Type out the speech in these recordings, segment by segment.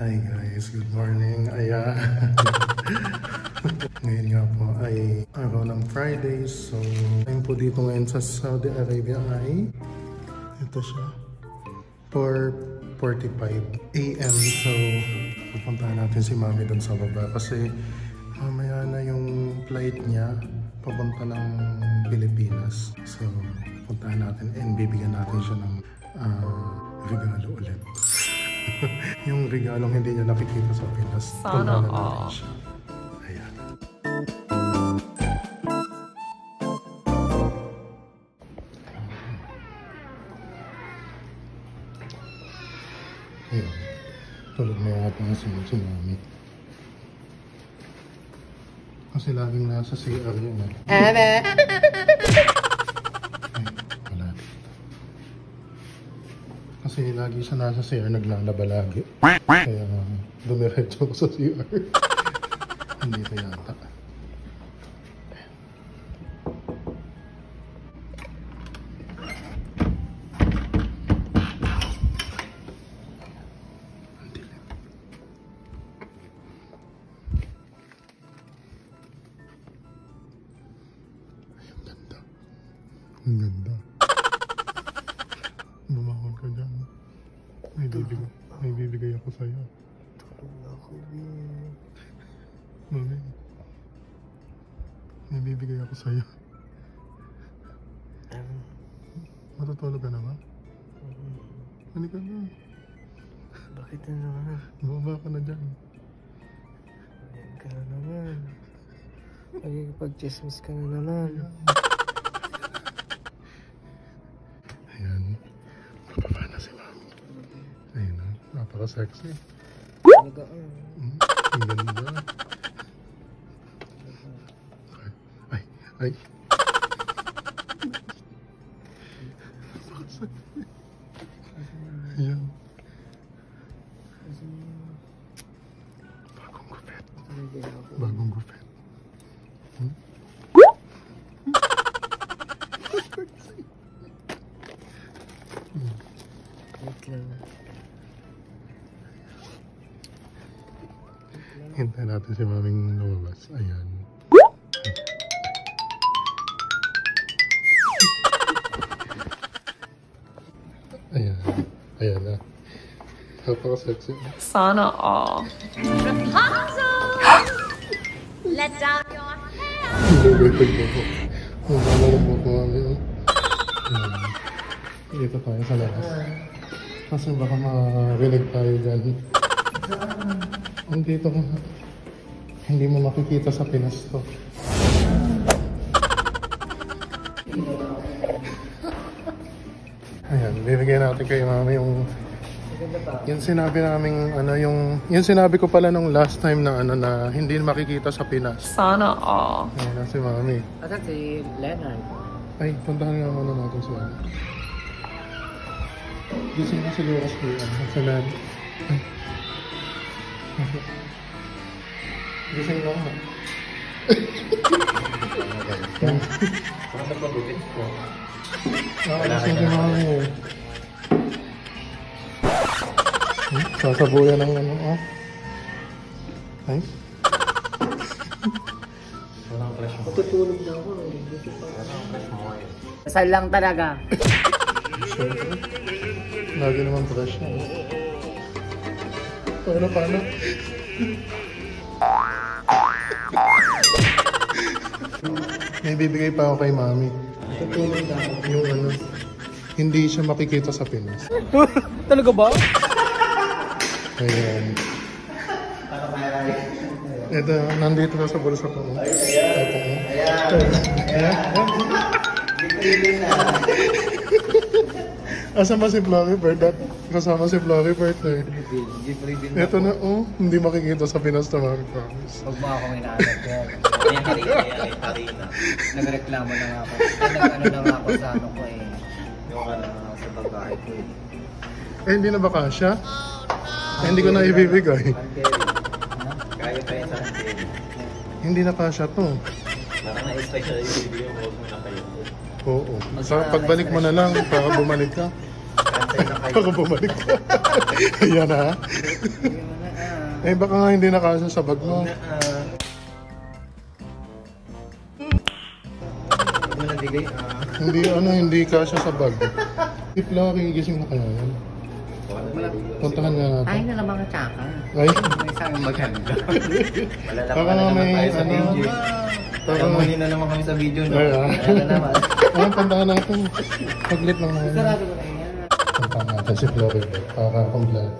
Hi guys, good morning. Ayan. Ngayon nga po ay araw ng Friday. So, time po dito ngayon sa Saudi Arabia ay ito siya 4:45 AM. So, pupuntahan natin si Mami dun sa baba kasi mamaya na yung flight niya papunta ng Pilipinas. So, puntahan natin and bibigyan natin siya ng regalo ulit. Yung regalong hindi niya nakikita sa Pinas. Sana all. Ayan. Ayan. Tulog na yata na si Mami. Kasi laging nasa CR yun eh. Ay, wala. Kasi lagi siya nasa CR, naglalaba lagi. Kaya dumiretso ko sa CR. Hindi pa yata. Ang ganda. Bumangon ka dyan. May bibigay ako sa'yo. Tulog na ako, babe. Mami. May bibigay ako sa'yo. Matutulog ka na ba? Hindi ka na. Bakit na naman? Bumaba ka na dyan. Ayan ka na naman. Pag-chismis ka na naman. Ayan. Bababa na si Mami. Ayun na. Napaka-sexy. Talaga Ang ganda. Ay. Ay. Ayan. Bagong gupit. Bagong gupit. Wait lang. Hintayin natin si Maming lumabas. Ayan. Ayan. Ayan na. Napaka-sexy. Sana all. Let down your hair. Wait po. Mamalambot ko Mami. Ayan. Dito tayo sa labas. Kasi baka marinig tayo dyan. Dito ko. Hindi mo makikita sa Pinas to. Ayan, bibigyan natin kay Mami yung sinabi naming yung sinabi ko pala nung last time na na hindi makikita sa Pinas. Sana all. Ayan na si Mami. Asan si Leonard? Ay, puntahan nga muna natin si Mami. Gising na siguro si Leonard. Ay. Gising lang na. Bakit pagupit ko? Gising si Mami eh. Sasabuyan ng Ay. Walang crush mo. Matutulog na ako. Walang crush mo eh. Kasal lang talaga. Siyempre. Lagi naman fresh na. Paano? May bibigay pa ako kay Mami. Matutulog na ako. Yung hindi siya makikita sa Pinas. Talaga ba? Ayan. Ito, nandito na sa bulsa ko. Ito. Ayan. Asan ba si Floppy Bird? Kasama si Floppy Bird eh. Ito na, hindi makikita sa Pinas na Mami, promise. Huwag mo akong inaalat yan. Ayan, harina. Nagreklamo na nga ako. Nag-ano na nga ako sa ano ko eh. Yung sa babae ko eh. Hindi na ba kasya? Hindi ko na ibibigay. Kaya pa yan sa Anteri. Hindi na kasya to. Parang na-special yung video mo, huwag mo na kayo. Oo. Sa pagbalik mo na lang para bumalik ka. Cancel na kayo. Para bumalik ka. Ayan ha. Eh baka nga hindi nakasya sa bag mo. Hindi mo nabigay. Hindi kasya sa bag. Tip lang, gising na kaya yan. Puntahan nga natin. Ay na lang mga tsaka. Ay, May isang maganda. Malalaman baka na nga naman may tayo sa ano. video. Baka Muli na naman kami sa video, no? Ay, ah. Ano na naman? Ayun, puntahan natin. Saglit lang naman. Sarado ko na yan. Puntahan natin si Florida. Kaka-complete.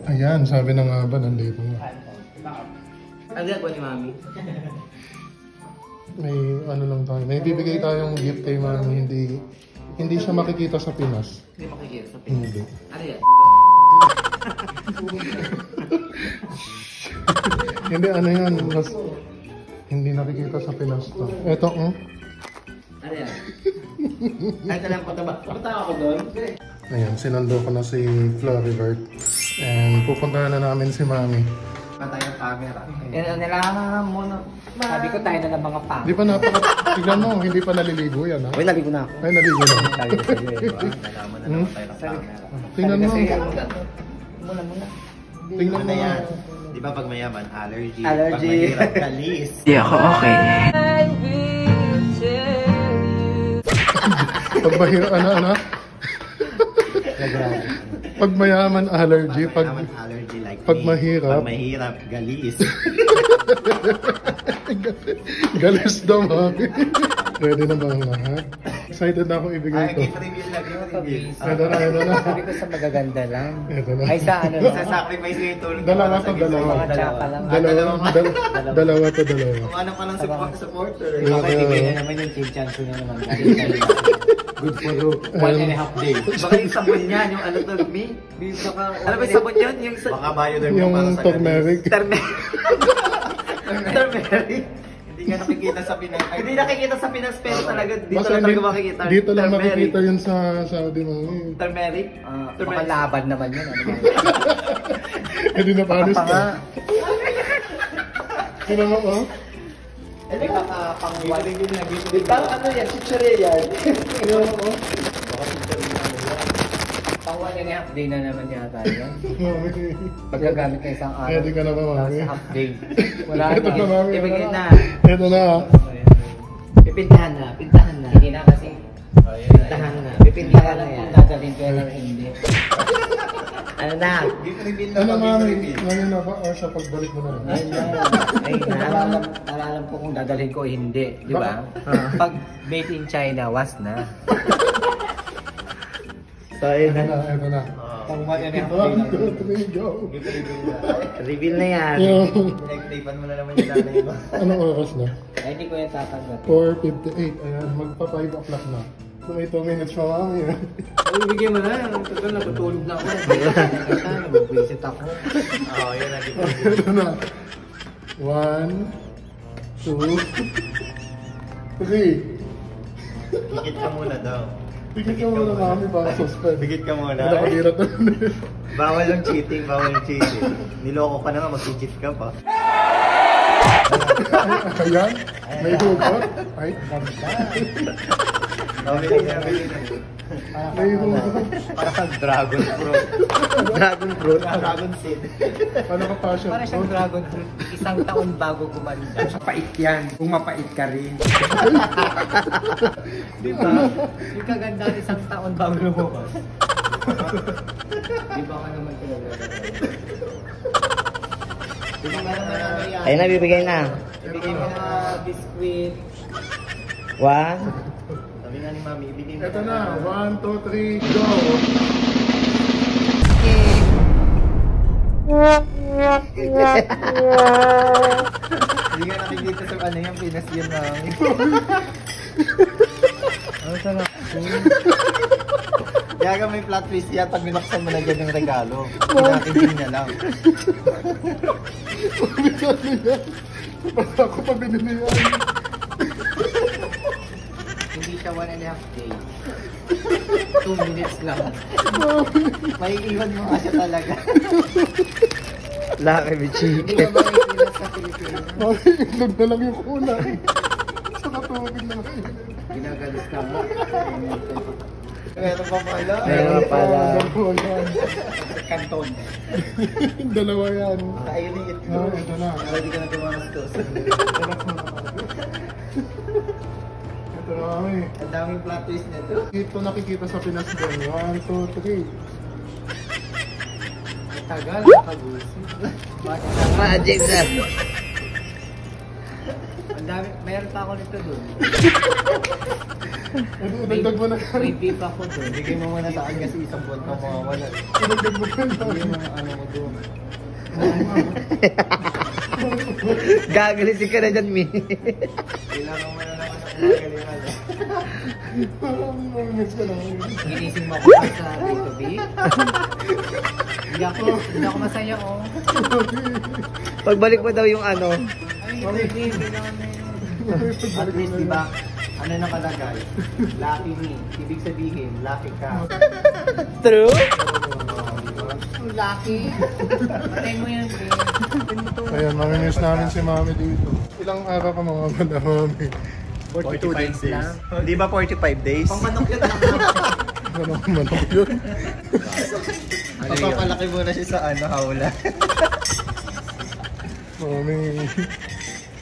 Ayan, sabi na nga ba, nandito nga. Ano yan po ni Mami? May ano lang tayo. May bibigay tayong gift kay Mami. Hindi siya makikita sa Pinas. Hindi makikita sa Hindi. Ano yan? Hindi, ano yan. Mas, hindi nakikita sa Pinas to. Eto, Ano yan? Ay, talang pataba. Punta ako doon. Ayan, sinundo ko na si Floribert. And pupuntahan na namin si Mami. Patay ang camera. Yan, nilangan muna. Sabi ko tayo na ng mga pa. Di pa tignan mo, hindi pa naliligo yan, ha? Uy, naligo na ako. Ay, naligo na. Sabi ko sa'yo eh. Nalaman na naman tayo ng camera. Tingnan mo. Muna. Tingnan Ano mo. yan? Di ba pag mayaman, allergy. Allergy. Pag mahirap, kalis. Di ako okay. Pag mahirap, ano? Pag mayaman, allergy. Pag mayaman, allergy like pag me. mahirap. Pag mahirap, galis. galis daw, Mami. Ready na ba ang lahat? Excited na ako ibigay Ay, ito. gift reveal lang, gift reveal. Ito na. Sabi ko sa magaganda lang. Ito na. Ay, sa ano lang. Sasacrifice ko yung tulog. Dalawa to, dalawa. Mga tsaka lang. Dalawa to, dalawa. Kung ano pa ng supporter. Yeah. Okay, bigay na naman yung team chance na naman. Good for you. 1.5 day. Baka yung sabon niyan, yung ano to, me? Ano ba yung sabon yan? Baka bioderm Yung para sa turmeric. Turmeric. Hindi ka nakikita sa Pinas. Hindi nakikita sa Pinas, pero talaga dito Basta lang talaga makikita. Dito lang Turmeric. makikita yun sa Saudi, Mami. Turmeric? Baka laban naman yun. Ano ba? Hindi na panis Pa nga. ka. Tingnan mo, oh. Hindi ka pang-one. Parang ano yan? Chicharia yan. Pang 1.5 day na naman yata yan. Mami. Pagkagamit na isang araw. Ready ka na ba, Mami? Tapos half day. Wala Ito na, Mami. Ibigay na. Ito na, ah. Pipintahan na. Pintahan na. Hindi na kasi. Pintahan na. Pipintahan na yan. Dadalhin ko yan or hindi. Ano na? Gift reveal na Ano, ba? Mami? Gift reveal. Ngayon na ba? Or sa pagbalik mo na lang? Ayun na. Ay, nararam ko kung dadalhin ko o hindi. Di ba? Pag made in China, was na. So, ayun Ito na. na, ito na. Pang 1.5 day. 1, 2, 3, go. Gift reveal na. Reveal na yan. Yung, Nag-tapan mo na naman yung nanay mo. anong oras na? Ay, hindi ko yan tatanggap. 4:58. Ayan, magpa 5 o'clock na. So, may 2 minutes pa, Mami. Ay, bigyan mo na. Tagal na, tutulog na ako. Mag-visit ako. Oo, yun na gift reveal. Ito na. 1, 2, 3. Pikit ka muna daw. Tigit ka muna, Mami, para suspend. Pikit ka muna. Nakadirat na. Bawal yung cheating, bawal yung cheating. Niloko ka na nga, mag-cheat ka pa. Ayan, may hugot. Ay, Okay na, may hugot. parang dragon fruit. Dragon fruit? Dragon seed. Ano ka passion? Para siyang dragon fruit, isang taon bago gumanda. Mapait yan, kung mapait ka rin. Di ba? Yung kaganda isang taon bago lumabas. Di ba ka naman Ayun na, bibigay na. Ibigay mo na biskuit. One. Sabi nga ni Mami, ibigay na. Ito na, 1, 2, 3, go! Hindi nga nakikita sa ano yung Pinas yun Mami. Ano sa na? Kaya ka may plot twist yan pag binuksan mo na dyan yung regalo. Pinakingin niya lang. Pabigyan niya. Basta ako pabili yan. Hindi siya 1.5 day. 2 minutes lang. May iwan mo nga siya talaga. Laki, Bichi. Hindi ka ba iilan sa Pilipinas? Mami, itlog na lang yung kulay. Sa katubig na lang. Ginagalis ka mo. Meron pa pala. Meron pala. Dalawa yan. Kanton. Dalawa yan. Kainit. Ito na. Hindi ka na tumastos. Ito na kami. Ang daming plot twist nito. Ito nakikita sa Pinas doon. 1, 2, 3. Tagal, nakagusi. Magic na. Ang dami, meron pa ako nito doon. Idagdag mo na yan. May beef ako doon. Bigay mo muna sa akin kasi isang buwan pa mawawala. Idagdag mo na Bigay yan. mo ang ano mo doon. Gagaling ka na dyan, Mi. Kailangan mo na naman ang magalingan. Miss ko na. Ginising mo ako sa dito, B. Hindi ako masaya, oh. Pagbalik mo daw yung ano. Ay, hindi, kailangan na yun. At least, di ba? Ano nakalagay? Lucky me. Ibig sabihin, lucky ka. True? Lucky? Patay mo yan, B. Ayan, mamimiss namin si Mami dito. Ilang araw ka mga banda, Mami? 42 days lang. Di ba 45 days? Pangmanok yun lang. Ano manok yun? Papapalaki muna siya sa ano, hawla. Mami,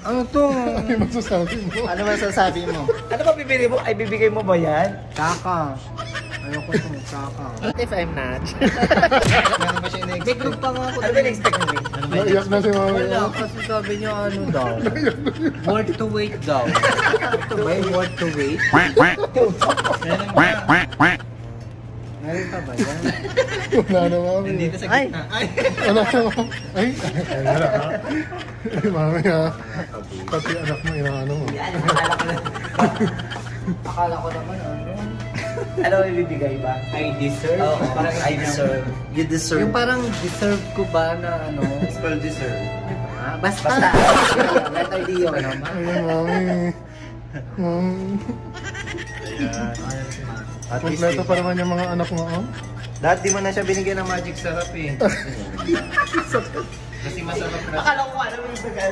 Ano to? ano yung masasabi mo? Ano masasabi mo? Ano ba bibili mo? Ay, bibigay mo ba yan? Kaka. Ayoko to, kaka. What if I'm not? Meron ba siya May in-expect? group pa nga ako. Ano ba in-expect mo? Ano ba Naiyak na si Mami. Wala, kasi sabi niya ano daw. Worth to wait daw. Ito ba yung worth to wait? Meron pa ba yan? Wala na, Mami. Nandito sa Ay! gitna. Ay! Wala na, Mami. Ay, wala ka. Ay, Mami ha. Pati anak mo, inaano mo. Yan, akala ko na. Akala ko naman ano. Ano ba ibibigay ba? I deserve. Oo, Parang I deserve. You deserve. Yung parang deserve ko ba na ano? It's called deserve. Basta. Letter D yun. Ano, Ay, Mami. Mami. At least, Kompleto pa naman yung mga anak mo, oh. lahat di mo na siya binigyan ng magic syrup eh. Kasi masarap na. Akala ko ano yung ibigay.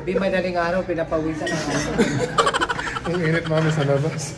Di madaling araw, pinapawisan ako. Ang init, Mami, sa labas.